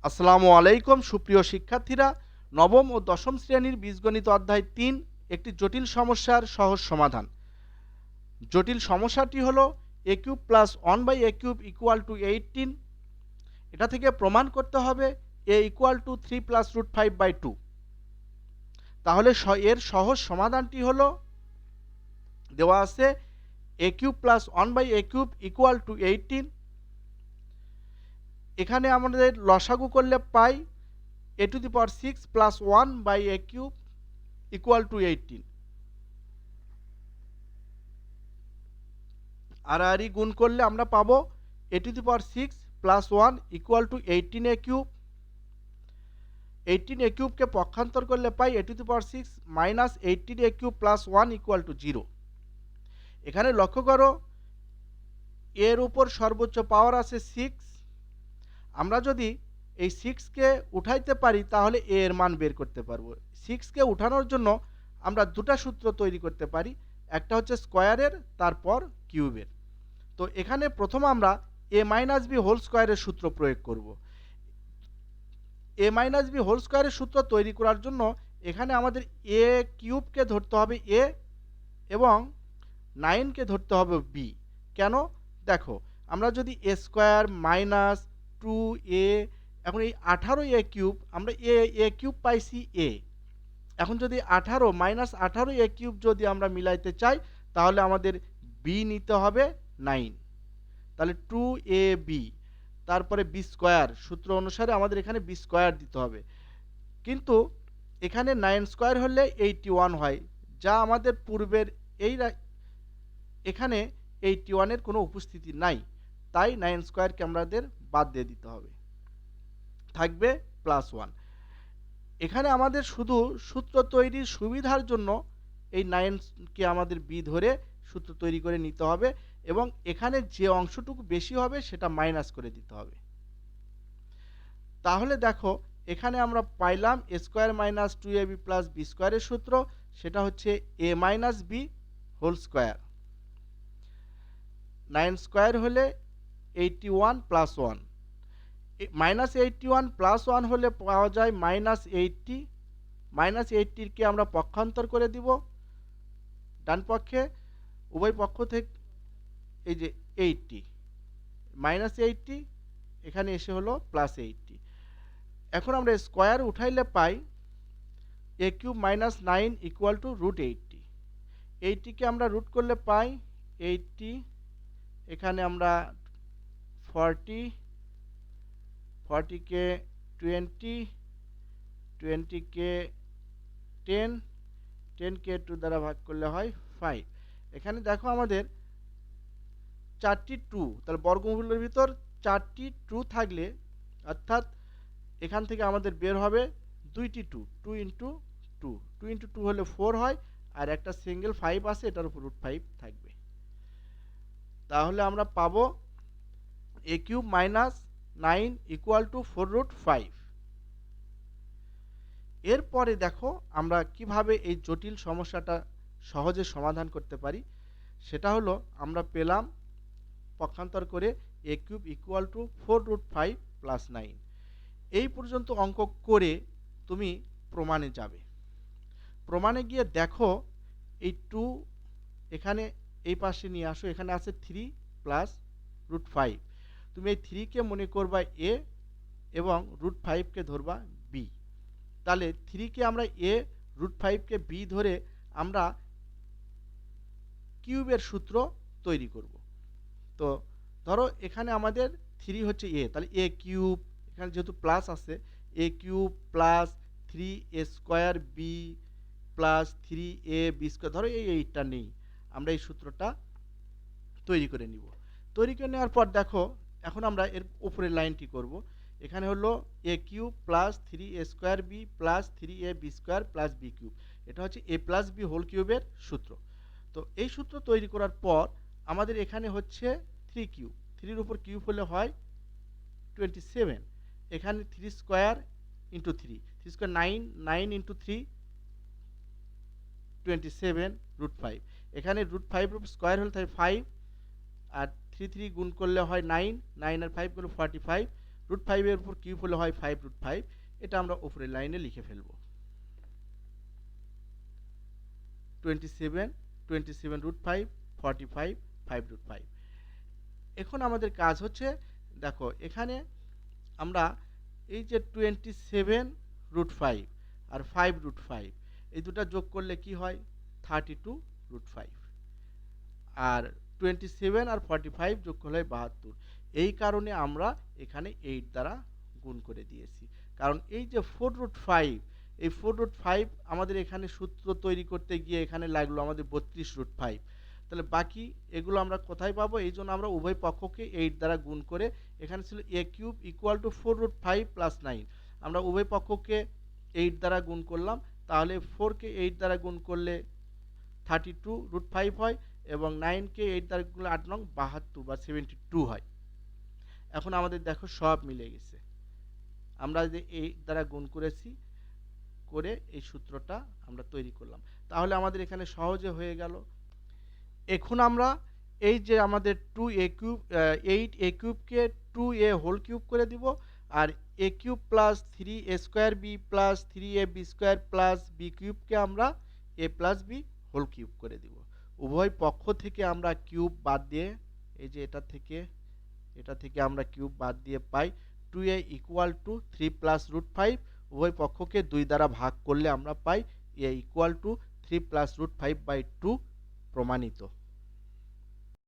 আসসালামু আলাইকুম সুপ্রিয় শিক্ষার্থীরা, নবম ও দশম শ্রেণীর বীজগণিত অধ্যায় ৩ একটি জটিল সমস্যার সহজ সমাধান। জটিল সমস্যাটি হলো a cube plus 1/a cube equal to 18। এটা থেকে প্রমাণ করতে হবে a equal to 3 plus root 5/2। তাহলে এর সহজ সমাধানটি হলো দেওয়া আছে a cube plus 1/a cube equal to 18। এখানে আমাদের লসাগু করলে পাই a to the power 6 plus 1/a cube equal to 18। আর গুণ করলে আমরা পাবো a to the power 6 plus 1 equal to 18a cube. 18a কিউবকে পক্ষান্তর করলে পাই a to the power 6 minus 18a cube plus 1 equal two 0। এখানে লক্ষ্য করো এর উপর সর্বোচ্চ পাওয়ার আছে 6। আমরা যদি এই 6কে উঠাইতে পারি তাহলে a এর মান বের করতে পারবো। 6কে উঠানোর জন্য আমরা দুটা সূত্র তৈরি করতে পারি, একটা হচ্ছে স্কয়ারের, তারপর কিউবের। তো এখানে প্রথম আমরা a মাইনাস বি হোল স্কয়ারের সূত্র প্রয়োগ করব। a মাইনাস বি হোল স্কয়ারের সূত্র তৈরি করার জন্য এখানে আমাদের a কিউবকে ধরতে হবে a এবং 9কে ধরতে হবে b। কেন? দেখো, আমরা যদি a স্কয়ার মাইনাস 2a, এখন এই 18a কিউব, আমরা a কিউব পাইছি a। এখন যদি 18 মাইনাস 18a কিউব যদি আমরা মিলাইতে চাই তাহলে আমাদের b নিতে হবে 9। তাহলে 2ab, তারপরে b স্কয়ার, সূত্র অনুসারে আমাদের এখানে b স্কয়ার দিতে হবে। কিন্তু এখানে 9 স্কয়ার হলে 81 হয়, যা আমাদের পূর্বের এখানে 81 এর কোনো উপস্থিতি নাই, তাই 9 স্কয়ারকে আমাদের বাদ দিয়ে দিতে হবে, থাকবে প্লাস 1। এখানে আমাদের শুধু সূত্র তৈরির সুবিধার জন্য এই 9কে আমাদের b ধরে সূত্র তৈরি করে নিতে হবে এবং এখানে যে অংশটুকু বেশি হবে সেটা মাইনাস করে দিতে হবে। তাহলে দেখো, এখানে আমরা পাইলাম a square minus 2ab plus b স্কয়ারের সূত্র, সেটা হচ্ছে a minus b whole square. 9 square হলে 81 প্লাস 1, মাইনাস 81 প্লাস 1 হলে পাওয়া যায় মাইনাস 80। মাইনাস 80কে আমরা পক্ষান্তর করে দিব ডান পক্ষে, উভয় পক্ষ থেকে এই যে 80 মাইনাস 80 এখানে এসে হলো প্লাস 80। এখন আমরা স্কয়ার উঠাইলে পাই a cube minus 9 equal to root 80। 80কে আমরা রুট করলে পাই 80, এখানে আমরা 40কে 20, 20কে 10, 10কে 2 দ্বারা ভাগ করলে হয় 5। এখানে দেখো আমাদের 4টি 2, তাহলে বর্গমূলের ভিতর 4টি 2 থাকলে অর্থাৎ এখান থেকে আমাদের বের হবে 2টি 2, 2 ইন্টু 2, 2 ইন্টু 2 হলে 4 হয়, আর একটা সিঙ্গেল 5 আছে, এটার উপর রুট 5 থাকবে। তাহলে আমরা পাবো a cube minus 9 equal to 4 root 5। এরপরে দেখো আমরা কিভাবে এই জটিল সমস্যাটা সহজে সমাধান করতে পারি। সেটা হলো আমরা পেলাম পক্ষান্তর করে a cube equal to 4 root 5 plus 9। এই পর্যন্ত অঙ্ক করে তুমি প্রমাণে যাবে। প্রমাণে গিয়ে দেখো এই 2 এখানে এই পাশে নিয়ে আসো, এখানে আছে 3 প্লাস রুট 5। তুমি এই 3কে মনে করবা a এবং রুট 5কে ধরবা b। তাহলে 3কে আমরা a, রুট 5কে b ধরে আমরা কিউবের সূত্র তৈরি করব। তো ধরো এখানে আমাদের 3 হচ্ছে a, তাহলে a কিউব, এখানে যেহেতু প্লাস আছে a cube plus 3a square b plus 3a b square, ধরো এই 8টা নেই, আমরা এই সূত্রটা তৈরি করে নিব। তৈরি করে নেওয়ার পর দেখো এখন আমরা এর উপরের লাইনটি করব। এখানে হলো a cube plus 3a square b plus 3ab square plus b cube, এটা হচ্ছে a প্লাস b হোল কিউবের সূত্র। তো এই সূত্র তৈরি করার পর আমাদের এখানে হচ্ছে 3 কিউব, 3 উপর কিউব হলে হয় 27। এখানে 3 square into 3, 3 square 9, 9 into 3 27 root 5। এখানে রুট 5 স্কয়ার হলে তাই 5, আর 3 3 গুণ করলে হয় 9, 9 আর 5 করলে 45, √5 এর উপর কিউব হলে হয় 5√5, এটা আমরা উপরের লাইনে লিখে ফেলব। 27 √5 45 5√5। এখন আমাদের কাজ হচ্ছে, দেখো এখানে আমরা এই যে 27√5 আর 5√5 এই দুটো যোগ করলে কি হয় 32√5, আর 27 আর 45 যোগ করলে 72। এই কারণে আমরা এখানে 8 দ্বারা গুণ করে দিয়েছি, কারণ এই যে 4√5, এই 4√5 আমাদের এখানে সূত্র তৈরি করতে গিয়ে এখানে লাগলো আমাদের 32√5। তাহলে বাকি এগুলো আমরা কোথায় পাবো? এই জন্য আমরা উভয় পক্ষকে 8 দ্বারা গুণ করে, এখানে ছিল a³ = 4√5 + 9, আমরা উভয় পক্ষকে 8 দ্বারা গুণ করলাম, তাহলে 4 কে 8 দ্বারা গুণ করলে 32√5 হয়, এবং 9 কে 8 দ্বারা গুণ করলে 8 নং 72 বা 72 হয়। এখন আমাদের দেখো সব মিলে গেছে, আমরা যে 8 দ্বারা গুণ করেছি, করে এই সূত্রটা আমরা তৈরি করলাম, তাহলে আমাদের এখানে সহজে হয়ে গেল। এখন আমরা এই যে আমাদের 8a³ কে 2a³ করে দিব, আর a³ + 3a² b + 3ab² + b³ কে আমরা a+b³ করে দিব। উভয় পক্ষ থেকে আমরা কিউব বাদ দিয়ে, এই যে এটা থেকে আমরা কিউব বাদ দিয়ে পাই 2a = 3 + √5, উভয় পক্ষকে 2 দ্বারা ভাগ করলে আমরা পাই a = 3 + √5/2 প্রমাণিত।